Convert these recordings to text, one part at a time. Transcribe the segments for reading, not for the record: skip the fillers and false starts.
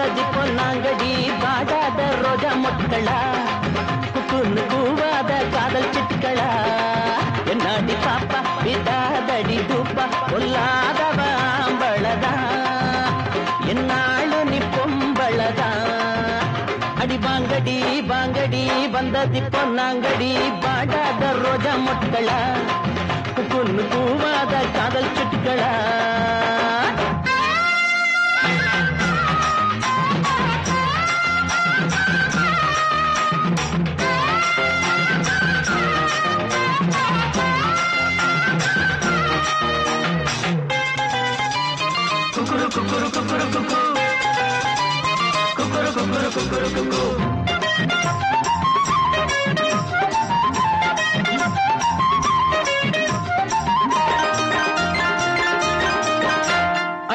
வந்தது பொன்னாங்கடி வாடாத ரோஜா மொட்டுகளா குக்குன்னு கூவாத காதல் சிட்டுக்களா என்னாடி பாப்பா விடாதடி தூப்பா கொல்லாதவ ஆம்பளதா என்னாளு நீ பொம்பளதா அடி வாங்கடி வாங்கடி வந்தது பொன்னாங்கடி வாடாத ரோஜா மொட்டுகளா குக்குன்னு கூவாத காதல் சிட்டுக்களா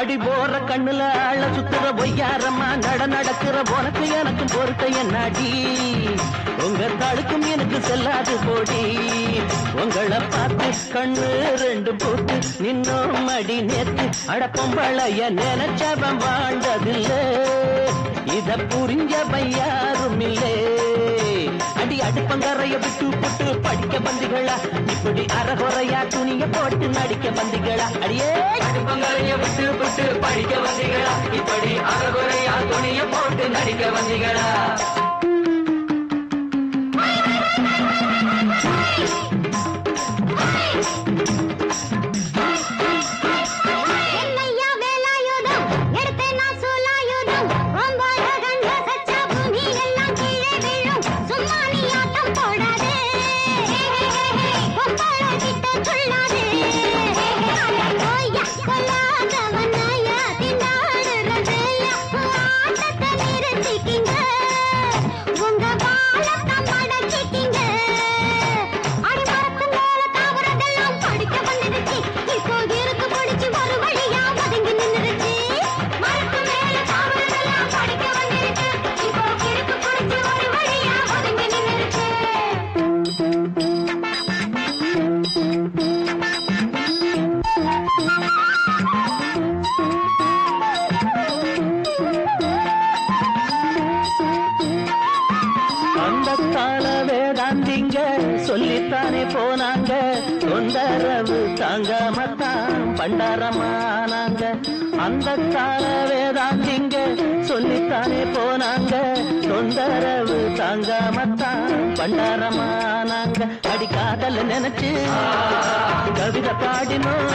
அடி போற கண்ணுல ஆள சுத்துற பொய்யாரம்மா நடக்கிற போனக்கு எனக்கும் பொறுத்த என்னாடி உங்க தடுக்கும் எனக்கு செல்லாது போடி உங்களை பார்த்து கண்ணு ரெண்டு போட்டு நின்னோம் அடி நேத்து அடப்பம்பளைய நினைச்சவன் வாழ்ந்ததில்ல இத புரிஞ்சவன் யாரும் இல்லே அடி அடுப்பங்கரைய விட்டு போட்டு படிக்க வந்திகளா இப்படி அறகுறையா துணிய போட்டு நடிக்க வந்திகளா அடியே அடுப்பங்கரைய விட்டு போட்டு படிக்க வந்தீங்களா இப்படி அறகுறையா துணிய போட்டு நடிக்க வந்தீங்களா சொல்லித்தானே போனாங்க தொந்தரவு தாங்காமத்தான் பண்டாரமானாங்க அந்த கால வேதாந்திங்க சொல்லித்தானே போனாங்க தொந்தரவு தாங்காமத்தான் பண்டாரமானாங்க அடி காதல் நினைச்சு கவிதை பாடினோம்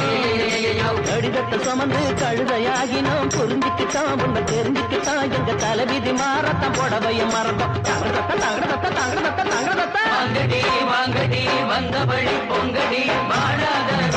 கடிதத்தை சுமந்து கழுதையாகினோம் புரிஞ்சுக்கிட்டோம் உன்னை தெரிஞ்சுக்கிட்டோம் எங்க தலைவிதி மாறத்தான் புடவைய மறந்தோம் வாங்கடி வாங்கடி வந்தபடி பொங்கடி வாழாத